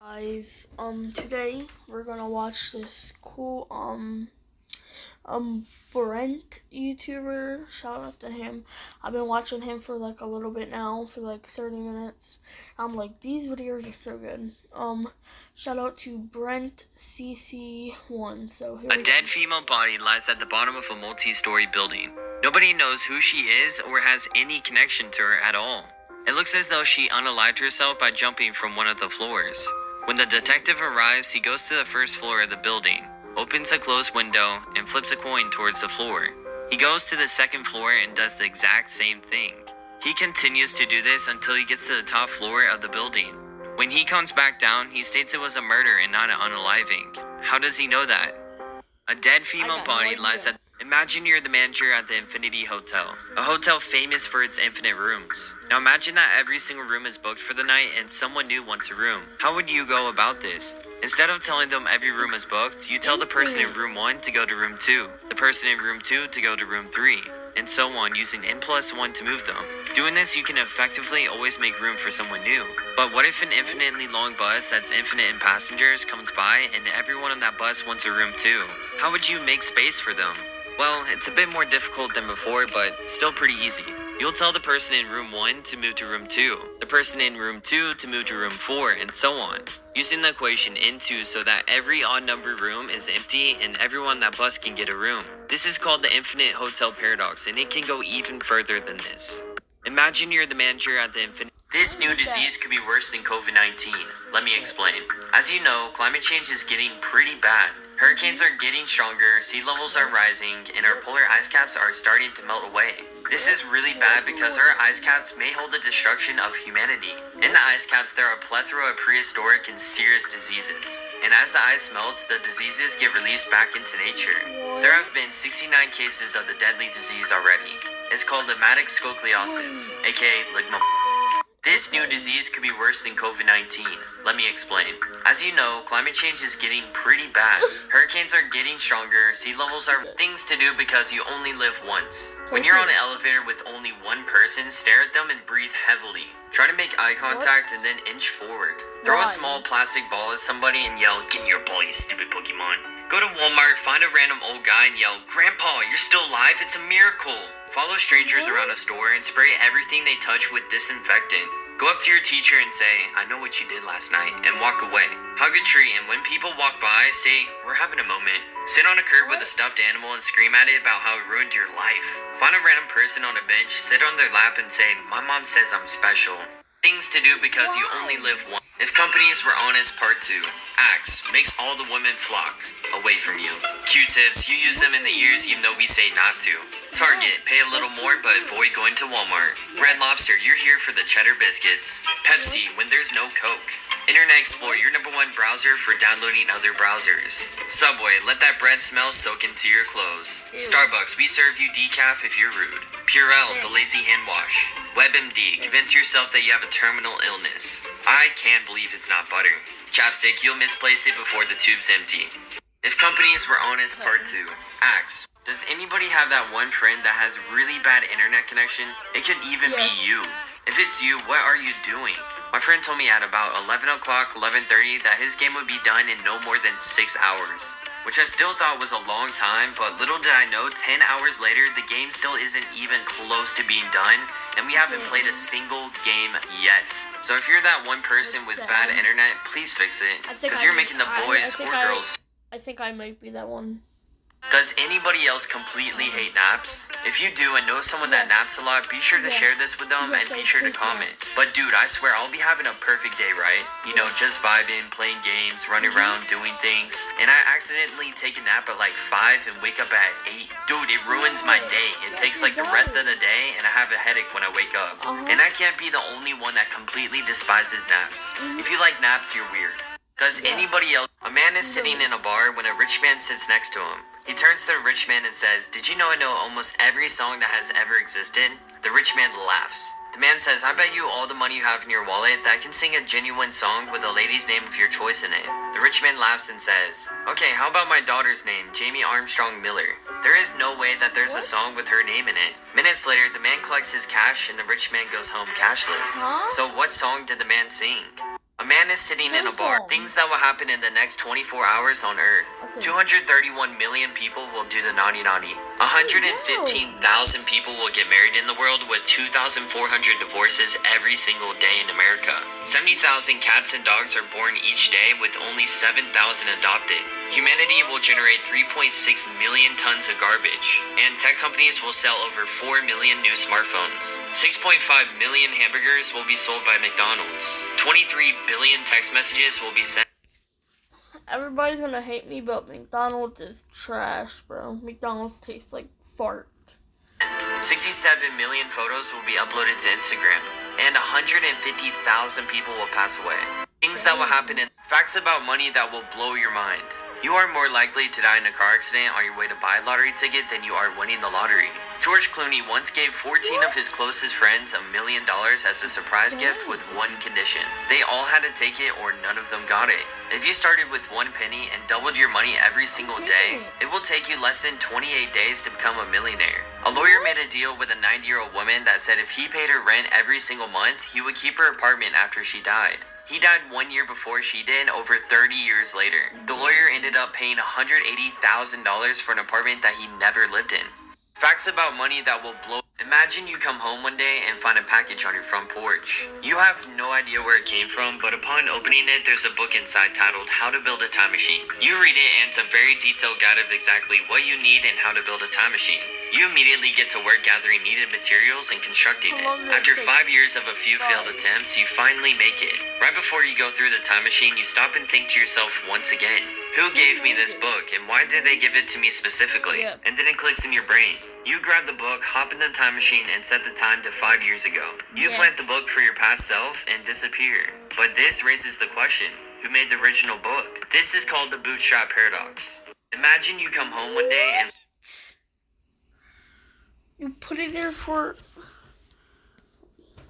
Guys, today we're gonna watch this cool, Brent YouTuber. Shout out to him. I've been watching him for like a little bit now, for like 30 minutes. I'm like, these videos are so good. Shout out to Brent, cc1. So here A dead female body lies at the bottom of a multi-story building. Nobody knows who she is or has any connection to her at all. It looks as though she unalived herself by jumping from one of the floors. When the detective arrives, he goes to the first floor of the building, opens a closed window, and flips a coin towards the floor. He goes to the second floor and does the exact same thing. He continues to do this until he gets to the top floor of the building. When he comes back down, he states it was a murder and not an unaliving. How does he know that? A dead female body lies at... Imagine you're the manager at the Infinity Hotel, a hotel famous for its infinite rooms. Now imagine that every single room is booked for the night and someone new wants a room. How would you go about this? Instead of telling them every room is booked, you tell the person in room 1 to go to room 2, the person in room 2 to go to room 3, and so on, using N+1 to move them. Doing this, you can effectively always make room for someone new. But what if an infinitely long bus that's infinite in passengers comes by and everyone on that bus wants a room too? How would you make space for them? Well, it's a bit more difficult than before, but still pretty easy. You'll tell the person in room 1 to move to room 2, the person in room 2 to move to room 4, and so on, using the equation N2 so that every odd-numbered room is empty and everyone on that bus can get a room. This is called the infinite hotel paradox, and it can go even further than this. Imagine you're the manager at the infinite... This new disease could be worse than COVID-19. Let me explain. As you know, climate change is getting pretty bad. Hurricanes are getting stronger, sea levels are rising, and our polar ice caps are starting to melt away. This is really bad because our ice caps may hold the destruction of humanity. In the ice caps, there are a plethora of prehistoric and serious diseases. And as the ice melts, the diseases get released back into nature. There have been 69 cases of the deadly disease already. It's called limatic scoliosis, aka ligma. This new disease could be worse than COVID-19. Let me explain. As you know, climate change is getting pretty bad. Hurricanes are getting stronger, sea levels are things to do because you only live once. When you're on an elevator with only one person, stare at them and breathe heavily. Try to make eye contact and then inch forward. Throw a small plastic ball at somebody and yell, "Give me your ball, you stupid Pokemon." Go to Walmart, find a random old guy and yell, "Grandpa, you're still alive? It's a miracle." Follow strangers around a store and spray everything they touch with disinfectant. Go up to your teacher and say, "I know what you did last night," and walk away. Hug a tree, and when people walk by, say, "We're having a moment." Sit on a curb with a stuffed animal and scream at it about how it ruined your life. Find a random person on a bench, sit on their lap and say, "My mom says I'm special." Things to do because you only live once. If companies were honest, part 2. Axe makes all the women flock away from you. Q-tips, you use them in the ears even though we say not to. Target, pay a little more but avoid going to Walmart. Red Lobster, you're here for the cheddar biscuits. Pepsi, when there's no Coke. Internet Explorer, your #1 browser for downloading other browsers. Subway, let that bread smell soak into your clothes. Starbucks, we serve you decaf if you're rude. Purell, the lazy hand wash. WebMD, convince yourself that you have a terminal illness. I can't believe it's not butter. Chapstick, you'll misplace it before the tube's empty. If companies were honest, part 2. Axe. Does anybody have that one friend that has really bad internet connection? It could even be you. If it's you, what are you doing? My friend told me at about 11 o'clock, 11:30 that his game would be done in no more than 6 hours. Which I still thought was a long time, but little did I know, 10 hours later, the game still isn't even close to being done, and we haven't played a single game yet. So if you're that one person with bad internet, please fix it, because you're making the boys or girls... I think I might be that one. Does anybody else completely hate naps? If you do and know someone that naps a lot, be sure to share this with them and be sure to comment. But dude, I swear I'll be having a perfect day, right? You know, just vibing, playing games, running around, doing things. And I accidentally take a nap at like 5 and wake up at 8. Dude, it ruins my day. It takes like the rest of the day and I have a headache when I wake up. And I can't be the only one that completely despises naps. If you like naps, you're weird. Does anybody else? A man is sitting in a bar when a rich man sits next to him. He turns to the rich man and says, "Did you know I know almost every song that has ever existed?" The rich man laughs. The man says, "I bet you all the money you have in your wallet that I can sing a genuine song with a lady's name of your choice in it." The rich man laughs and says, "Okay, how about my daughter's name, Jamie Armstrong Miller? There is no way that there's a song with her name in it." Minutes later, the man collects his cash and the rich man goes home cashless. So what song did the man sing? A A man is sitting in a bar. Things that will happen in the next 24 hours on Earth. 231 million people will do the naughty naughty. 115,000 people will get married in the world, with 2,400 divorces every single day in America. 70,000 cats and dogs are born each day, with only 7,000 adopted. Humanity will generate 3.6 million tons of garbage, and tech companies will sell over 4 million new smartphones. 6.5 million hamburgers will be sold by McDonald's. 23 billion text messages will be sent. Everybody's gonna hate me, but McDonald's is trash, bro. McDonald's tastes like fart. 67 million photos will be uploaded to Instagram, and 150,000 people will pass away. Things that will happen in facts about money that will blow your mind. You are more likely to die in a car accident on your way to buy a lottery ticket than you are winning the lottery. George Clooney once gave 14 of his closest friends $1 million as a surprise gift with one condition. They all had to take it or none of them got it. If you started with 1 penny and doubled your money every single day, it will take you less than 28 days to become a millionaire. A lawyer made a deal with a 90-year-old woman that said if he paid her rent every single month, he would keep her apartment after she died. He died 1 year before she did, over 30 years later. The lawyer ended up paying $180,000 for an apartment that he never lived in. Facts about money that will blow. Imagine you come home one day and find a package on your front porch. You have no idea where it came from, but upon opening it, there's a book inside titled How to Build a Time Machine. You read it, and it's a very detailed guide of exactly what you need and how to build a time machine. You immediately get to work gathering needed materials and constructing it. After 5 years of a few failed attempts, you finally make it. Right before you go through the time machine, you stop and think to yourself once again, who gave me this book and why did they give it to me specifically? And then it clicks in your brain. You grab the book, hop in the time machine, and set the time to 5 years ago. You plant the book for your past self and disappear. But this raises the question, who made the original book? This is called the bootstrap paradox. Imagine you come home one day and you put it there for...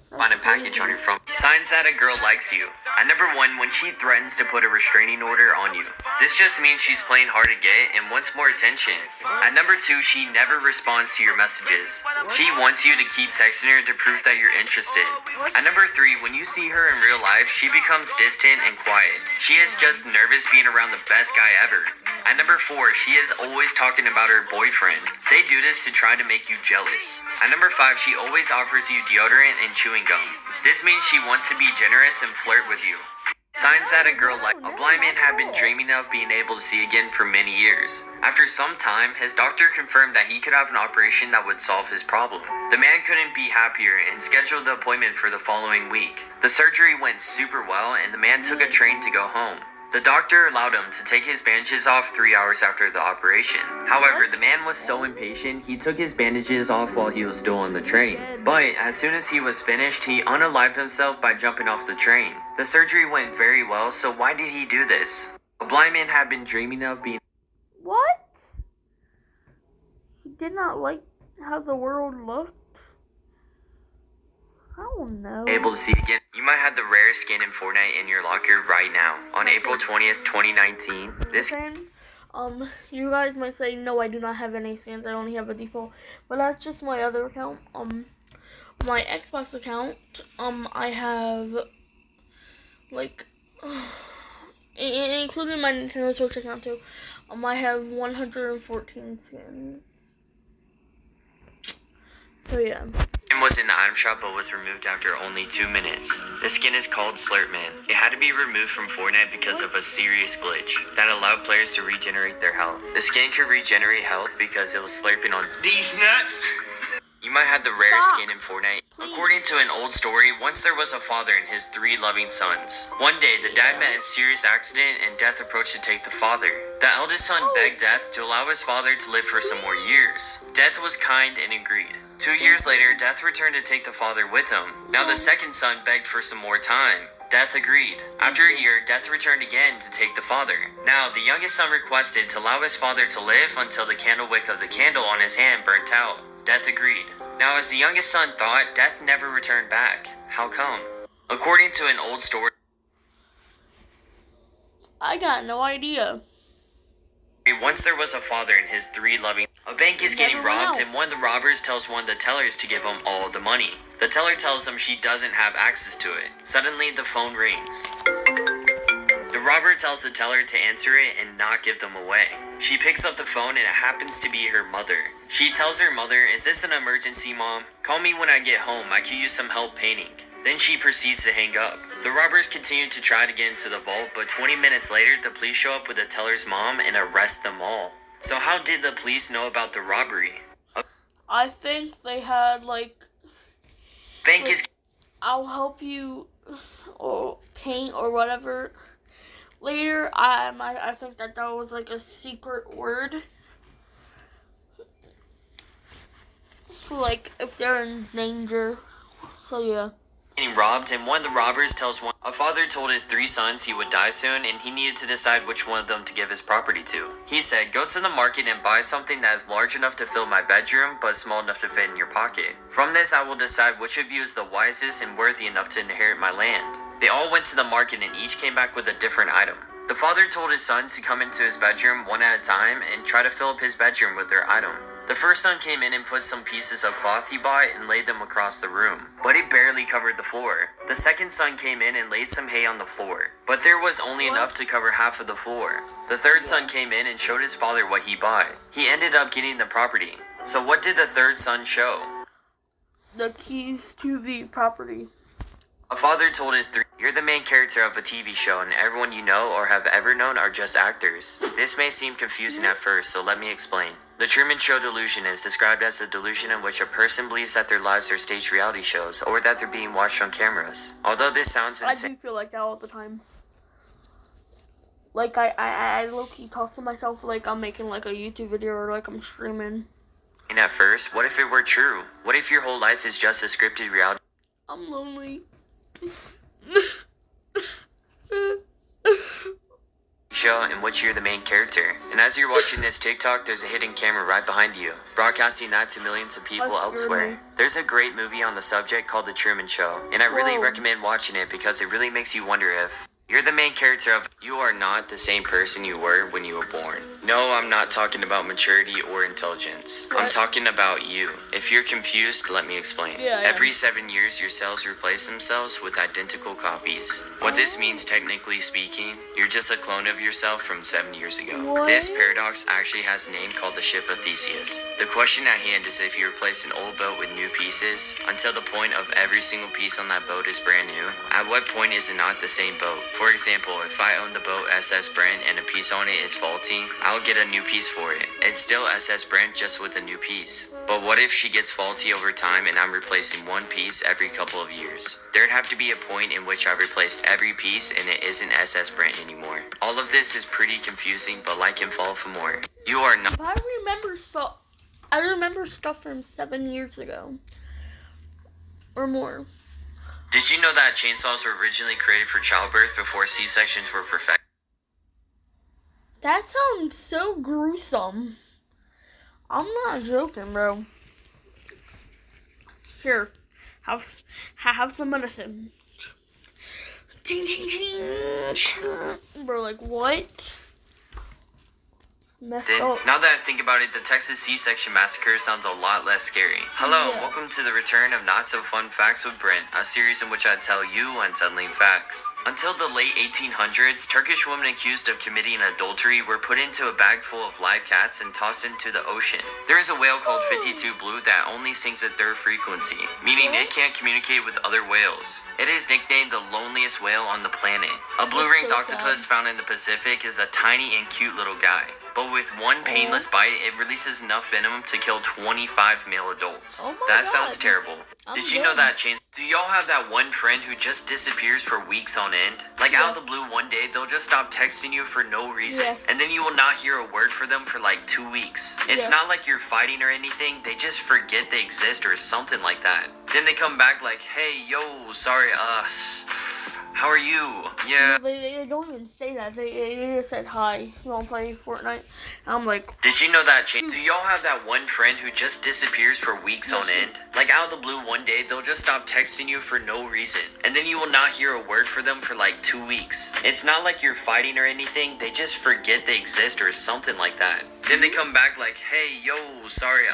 find a package on your front. Signs that a girl likes you. At number 1, when she threatens to put a restraining order on you. This just means she's playing hard to get and wants more attention. At number 2, she never responds to your messages. She wants you to keep texting her to prove that you're interested. At number 3, when you see her in real life, she becomes distant and quiet. She is just nervous being around the best guy ever. At number 4, she is always talking about her boyfriend. They do this to try to make you jealous. At number 5, she always offers you deodorant and chewing gum. This means she wants to be generous and flirt with you. Signs that a girl like a blind man had been dreaming of being able to see again for many years. After some time, his doctor confirmed that he could have an operation that would solve his problem. The man couldn't be happier and scheduled the appointment for the following week. The surgery went super well and the man took a train to go home. The doctor allowed him to take his bandages off 3 hours after the operation. However, the man was so impatient, he took his bandages off while he was still on the train. But as soon as he was finished, he unalived himself by jumping off the train. The surgery went very well, so why did he do this? A blind man had been dreaming of being... What? He did not like how the world looked? I don't know. Able to see again. You might have the rarest skin in Fortnite in your locker right now. On April 20th, 2019, this... You guys might say, no, I do not have any skins. I only have a default. But that's just my other account. My Xbox account, I have, like, including my Nintendo Switch account too, I have 114 skins. So yeah. It was in the item shop but was removed after only 2 minutes. The skin is called Slurpman. It had to be removed from Fortnite because of a serious glitch that allowed players to regenerate their health. The skin could regenerate health because it was slurping on these nuts. You might have the rarest skin in Fortnite. According to an old story, once there was a father and his 3 loving sons. One day, the dad met a serious accident and death approached to take the father. The eldest son begged Death to allow his father to live for some more years. Death was kind and agreed. 2 years later, Death returned to take the father with him. Now the second son begged for some more time. Death agreed. After a year, Death returned again to take the father. Now, the youngest son requested to allow his father to live until the candle wick of the candle on his hand burnt out. Death agreed. Now, as the youngest son thought, Death never returned back. How come? According to an old story, I got no idea. Once there was a father and his 3 loving... A bank is getting robbed and one of the robbers tells one of the tellers to give him all the money. The teller tells him she doesn't have access to it. Suddenly, the phone rings. The robber tells the teller to answer it and not give them away. She picks up the phone and it happens to be her mother. She tells her mother, "Is this an emergency, Mom? Call me when I get home. I could use some help painting." Then she proceeds to hang up. The robbers continue to try to get into the vault, but 20 minutes later, the police show up with the teller's mom and arrest them all. So how did the police know about the robbery? I think they had Bank is... I'll help you or paint or whatever later. I think that was like a secret word. So like if they're in danger. So yeah. Getting robbed, and one of the robbers tells one, a father told his 3 sons he would die soon and he needed to decide which one of them to give his property to. He said, "Go to the market and buy something that is large enough to fill my bedroom but small enough to fit in your pocket. From this I will decide which of you is the wisest and worthy enough to inherit my land." They all went to the market and each came back with a different item. The father told his sons to come into his bedroom one at a time and try to fill up his bedroom with their item. The first son came in and put some pieces of cloth he bought and laid them across the room, but it barely covered the floor. The second son came in and laid some hay on the floor, but there was only enough to cover half of the floor. The third son came in and showed his father what he bought. He ended up getting the property. So what did the third son show? The keys to the property. A father told his 3, "You're the main character of a TV show and everyone you know or have ever known are just actors." This may seem confusing at first, so let me explain. The Truman Show delusion is described as a delusion in which a person believes that their lives are staged reality shows or that they're being watched on cameras. Although this sounds insane. I do feel like that all the time. Like I low-key talk to myself like I'm making like a YouTube video or like I'm streaming. And at first, what if it were true? What if your whole life is just a scripted reality I'm lonely. show in which you're the main character? And as you're watching this TikTok, there's a hidden camera right behind you, broadcasting that to millions of people elsewhere. There's a great movie on the subject called The Truman Show, and I really recommend watching it because it really makes you wonder if you're the main character of... You are not the same person you were when you were born. No, I'm not talking about maturity or intelligence. I'm talking about you. If you're confused, let me explain. Every 7 years, your cells replace themselves with identical copies. What this means, technically speaking, you're just a clone of yourself from 7 years ago. This paradox actually has a name called the ship of Theseus. The question at hand is if you replace an old boat with new pieces, until the point of every single piece on that boat is brand new, at what point is it not the same boat? For example, if I own the boat SS Brent and a piece on it is faulty, I'll get a new piece for it. It's still SS Brent just with a new piece. But what if she gets faulty over time and I'm replacing one piece every couple of years? There'd have to be a point in which I've replaced every piece and it isn't SS Brent anymore. All of this is pretty confusing, but like and follow for more. You are not... I remember stuff from 7 years ago. Or more. Did you know that chainsaws were originally created for childbirth before C-sections were perfected? That sounds so gruesome. I'm not joking, bro. Here, have some medicine. Ting, ting, ting. Bro, like, what? Messed up. Now that I think about it, the Texas C-section massacre sounds a lot less scary. Hello, welcome to the return of Not So Fun Facts with Brent, a series in which I tell you unsettling facts. Until the late 1800s, Turkish women accused of committing adultery were put into a bag full of live cats and tossed into the ocean. There is a whale called 52 Blue that only sings at third frequency, meaning it can't communicate with other whales. It is nicknamed the loneliest whale on the planet. A blue-ringed octopus found in the Pacific is a tiny and cute little guy. But with one painless bite, it releases enough venom to kill 25 male adults. That sounds terrible. Did you know that do y'all have that one friend who just disappears for weeks on end? Like out of the blue one day, they'll just stop texting you for no reason. And then you will not hear a word for them for like 2 weeks. It's not like you're fighting or anything, they just forget they exist or something like that. Then they come back like, "Hey, yo, sorry, how are you?" Yeah. They don't even say that. They just said, "Hi, you wanna play Fortnite?" And I'm like... Did you know that do y'all have that one friend who just disappears for weeks on end? Like out of the blue one day, they'll just stop texting you for no reason. And then you will not hear a word for them for like 2 weeks. It's not like you're fighting or anything, they just forget they exist or something like that. Then they come back like, "Hey, yo, sorry,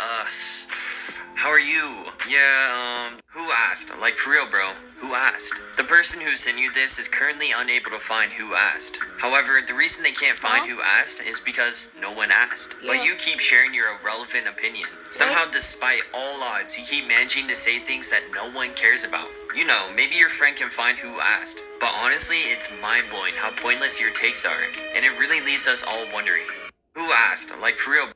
How are you? Yeah, who asked? Like, for real, bro. Who asked? The person who sent you this is currently unable to find who asked. However, the reason they can't find who asked is because no one asked. Yeah. But you keep sharing your irrelevant opinion. Somehow, despite all odds, you keep managing to say things that no one cares about. You know, maybe your friend can find who asked. But honestly, it's mind-blowing how pointless your takes are. And it really leaves us all wondering. Who asked? Like, for real.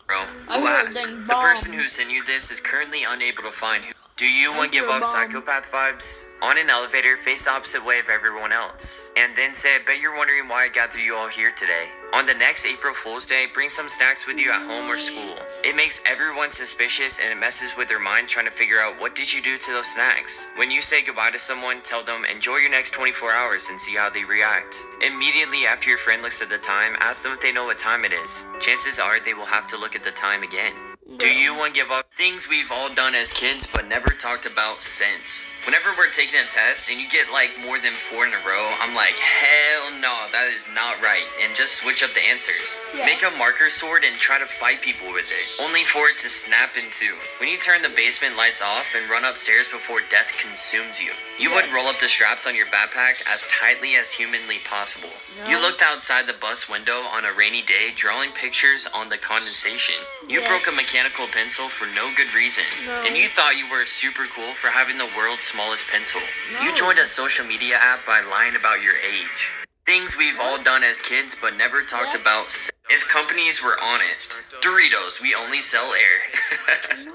Bro, who asked? The person who sent you this is currently unable to find who. Do you want to give off psychopath vibes? On an elevator, face the opposite way of everyone else. And then say, I bet you're wondering why I gathered you all here today. On the next April Fool's Day, bring some snacks with you at home or school. It makes everyone suspicious and it messes with their mind trying to figure out what did you do to those snacks. When you say goodbye to someone, tell them enjoy your next 24 hours and see how they react. Immediately after your friend looks at the time, ask them if they know what time it is. Chances are they will have to look at the time again. Do you want to give up things we've all done as kids but never talked about since? Whenever we're taking a test and you get like more than 4 in a row, I'm like, hell no, that is not right. And just switch up the answers. Yeah. Make a marker sword and try to fight people with it, only for it to snap in two. When you turn the basement lights off and run upstairs before death consumes you, you would roll up the straps on your backpack as tightly as humanly possible. Yeah. You looked outside the bus window on a rainy day, drawing pictures on the condensation. You broke a mechanical pencil for no good reason, and you thought you were super cool for having the world's smallest pencil. You joined a social media app by lying about your age. Things we've all done as kids but never talked about. If companies were honest. Doritos, we only sell air. No,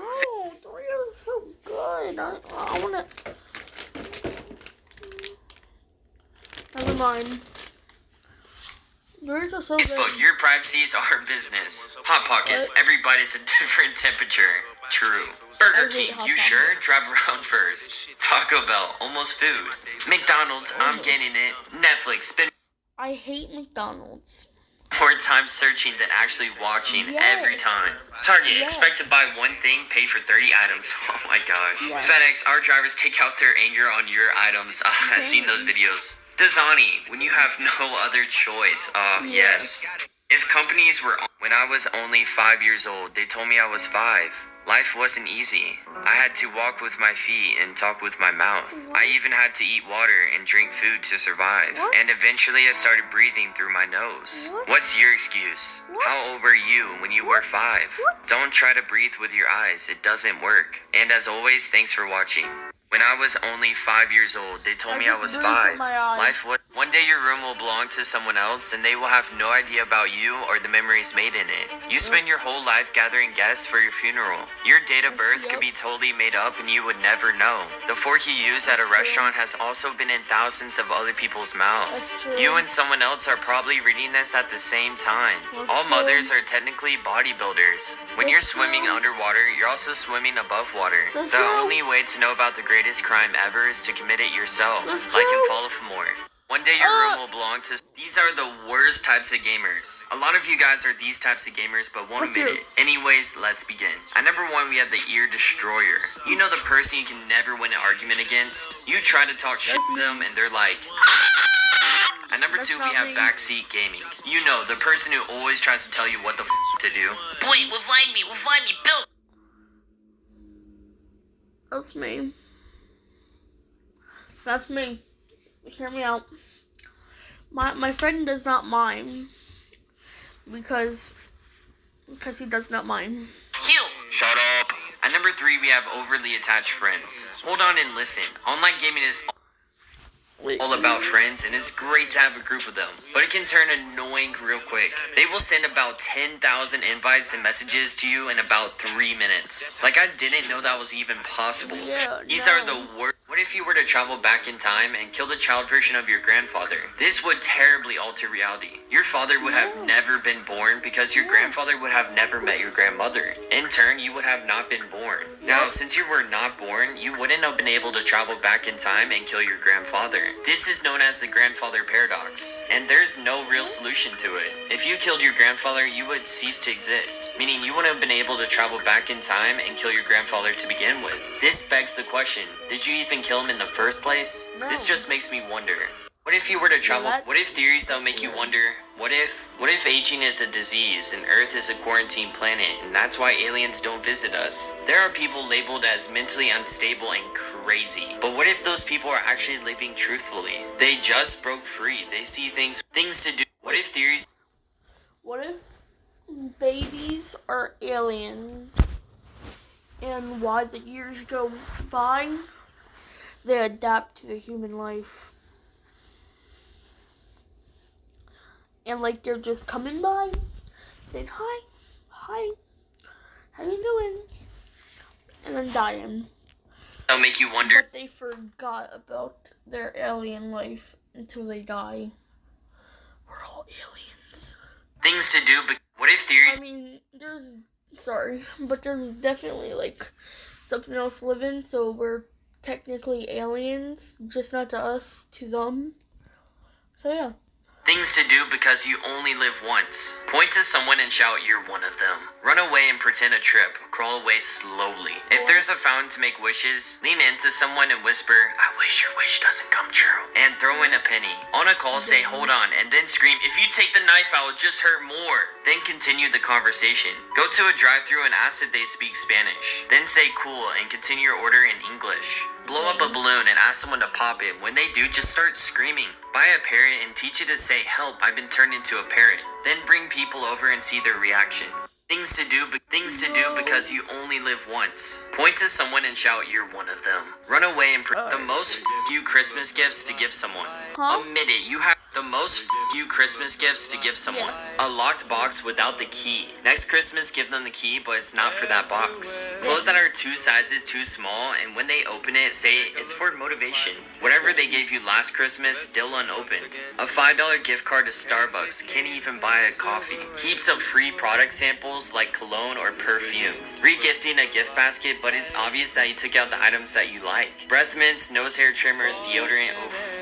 Doritos are so good. I wanna. Never mind. Doritos are so Facebook, good. your privacy is our business. Hot Pockets, every bite is a different temperature. True. Burger I hate King, Hot you Pockets. sure? Drive around first. Taco Bell, almost food. McDonald's, I'm getting it. Netflix, spend I hate McDonald's. more time searching than actually watching every time. Target, expect to buy one thing, pay for 30 items. Oh my gosh. Yes. FedEx, our drivers take out their anger on your items. I've seen those videos. Dasani, when you have no other choice. Yes. If companies were... When I was only 5 years old, they told me I was 5. Life wasn't easy. I had to walk with my feet and talk with my mouth. I even had to eat water and drink food to survive. What? And eventually I started breathing through my nose. What? What's your excuse? What? How old were you when you were 5? What? Don't try to breathe with your eyes. It doesn't work. And as always, thanks for watching. When I was only 5 years old, they told me I was 5. Life was... One day your room will belong to someone else and they will have no idea about you or the memories made in it. You spend your whole life gathering guests for your funeral. Your date of birth could be totally made up and you would never know. The fork you use at a restaurant has also been in thousands of other people's mouths. That's true. You and someone else are probably reading this at the same time. That's All true. mothers are technically bodybuilders. When you're That's swimming true. underwater, you're also swimming above water. That's The true. only way to know about the greatest crime ever is to commit it yourself. That's Like and true. follow for more. One day your room will belong to... These are the worst types of gamers. A lot of you guys are these types of gamers but won't That's admit true. it. Anyways, let's begin. At number 1, we have the ear destroyer. You know the person you can never win an argument against? You try to talk shit to them and they're like... At number That's 2, we not have me. backseat gaming. You know, the person who always tries to tell you what the to do. Boy, revive me, Bill. That's me. That's me. Hear me out. My friend does not mind because he does not mind. You. Shut up. At number 3, we have overly attached friends. Hold on and listen. Online gaming is Wait. all about friends, and it's great to have a group of them, but it can turn annoying real quick. They will send about 10,000 invites and messages to you in about 3 minutes. Like, I didn't know that was even possible. Yeah, These no. are the worst. What if you were to travel back in time and kill the child version of your grandfather? This would terribly alter reality. Your father would have never been born because your grandfather would have never met your grandmother. In turn, you would have not been born. Now, since you were not born, you wouldn't have been able to travel back in time and kill your grandfather. This is known as the grandfather paradox, and there's no real solution to it. If you killed your grandfather, you would cease to exist, meaning you wouldn't have been able to travel back in time and kill your grandfather to begin with. This begs the question, did you even kill him in the first place? No. This just makes me wonder. What if you were to travel? that- What if theories that make you wonder? What if aging is a disease and Earth is a quarantine planet and that's why aliens don't visit us? There are people labeled as mentally unstable and crazy. But what if those people are actually living truthfully? They just broke free. They see things to do. What if theories? What if babies are aliens? And while the years go by, they adapt to the human life. And like they're just coming by, saying hi, how you doing? And then dying. That'll make you wonder. But they forgot about their alien life until they die. We're all aliens. Things to do, but what if theories? I mean, but there's definitely like something else living, so we're technically aliens, just not to us, to them. So yeah. Things to do because you only live once. Point to someone and shout, "You're one of them." Run away and pretend a trip. Crawl away slowly. If there's a fountain to make wishes, lean into someone and whisper, "I wish your wish doesn't come true." And throw in a penny. On a call, say, "Hold on," and then scream, "If you take the knife out, it'll just hurt more." Then continue the conversation. Go to a drive-thru and ask if they speak Spanish. Then say cool and continue your order in English. Blow up a balloon and ask someone to pop it. When they do, just start screaming. Buy a parrot and teach it to say, "Help, I've been turned into a parrot." Then bring people over and see their reaction. Things to do because you only live once. Point to someone and shout, "You're one of them." Run away and the most you Christmas gifts to give someone. Admit it, you have the most you Christmas gifts to give someone. A locked box without the key. Next Christmas, give them the key, but it's not for that box. Clothes that are 2 sizes too small, and when they open it, say it's for motivation. Whatever they gave you last Christmas, still unopened. A $5 gift card to Starbucks, can't even buy a coffee. Heaps of free product samples like cologne or perfume. Regifting a gift basket, but it's obvious that you took out the items that you like. Breath mints, nose hair trimmers, deodorant,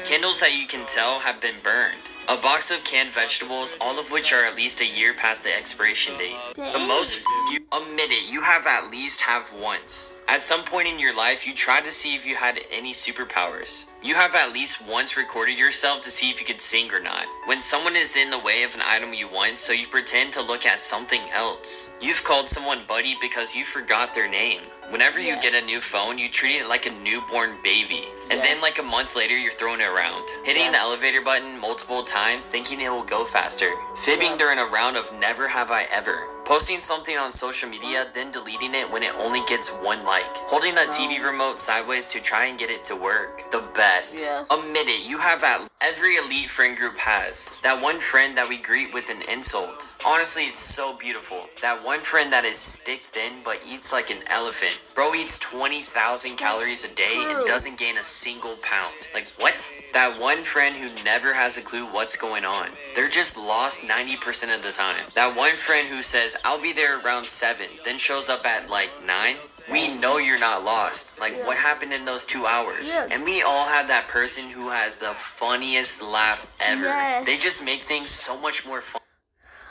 candles that you can tell have been burned. A box of canned vegetables, all of which are at least a year past the expiration date. The most you admit it, you have at least once. At some point in your life, you tried to see if you had any superpowers. You have at least once recorded yourself to see if you could sing or not. When someone is in the way of an item you want, so you pretend to look at something else. You've called someone buddy because you forgot their name. Whenever you get a new phone, you treat it like a newborn baby. And then like a month later, you're throwing it around. Hitting the elevator button multiple times, thinking it will go faster. Fibbing during a round of never have I ever. Posting something on social media, then deleting it when it only gets 1 like. Holding a TV remote sideways to try and get it to work. The best. Admit it, you have every elite friend group has. That one friend that we greet with an insult. Honestly, it's so beautiful. That one friend that is stick thin but eats like an elephant. Bro eats 20,000 calories a day and doesn't gain a single pound. Like what? That one friend who never has a clue what's going on. They're just lost 90% of the time. That one friend who says, "I'll be there around 7, then shows up at like 9. We know you're not lost. Like what happened in those 2 hours? And we all have that person who has the funniest laugh ever. They just make things so much more fun.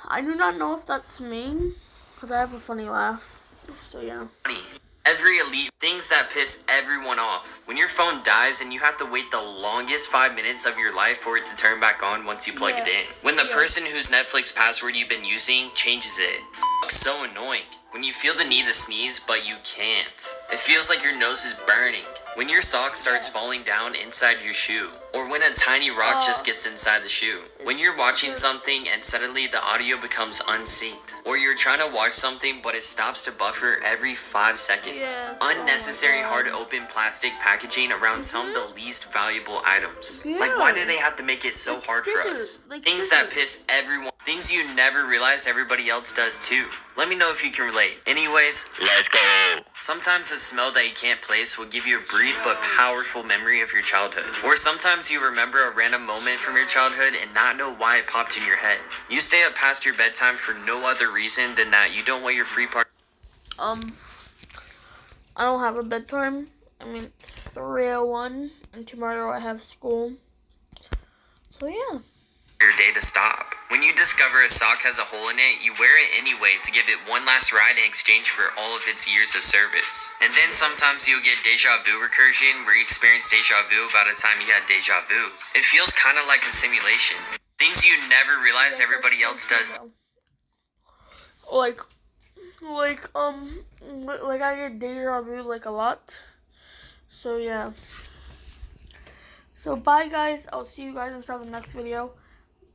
I do not know if that's me, because I have a funny laugh. So yeah. Every elite things that piss everyone off. When your phone dies and you have to wait the longest 5 minutes of your life for it to turn back on once you plug it in. When the person whose Netflix password you've been using changes it. So annoying. When you feel the need to sneeze but you can't. It feels like your nose is burning. When your sock starts falling down inside your shoe. Or when a tiny rock just gets inside the shoe. When you're watching something and suddenly the audio becomes unsynced. Or you're trying to watch something but it stops to buffer every 5 seconds. Unnecessary hard to open plastic packaging around some of the least valuable items. Like why do they have to make it so hard for us? Things that piss everyone. Things you never realized everybody else does too. Let me know if you can relate. Anyways, let's go. Sometimes a smell that you can't place will give you a brief but powerful memory of your childhood. Or sometimes you remember a random moment from your childhood and not know why it popped in your head. You stay up past your bedtime for no other reason than that you don't want your free part. I don't have a bedtime. I mean, it's 3:01, and tomorrow I have school. So yeah. Your day to stop. When you discover a sock has a hole in it, you wear it anyway to give it one last ride in exchange for all of its years of service. And then sometimes you'll get deja vu recursion, where you experience deja vu about a time you had deja vu. It feels kind of like a simulation. Things you never realized everybody else does. Like I get deja vu like a lot. So yeah. So bye guys. I'll see you guys inside the next video.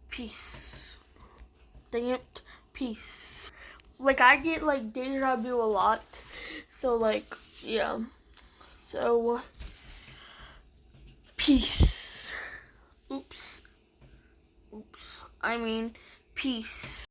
Peace. Dang it. Peace. Like I get like deja vu a lot. So like yeah. So peace. Oops. I mean peace.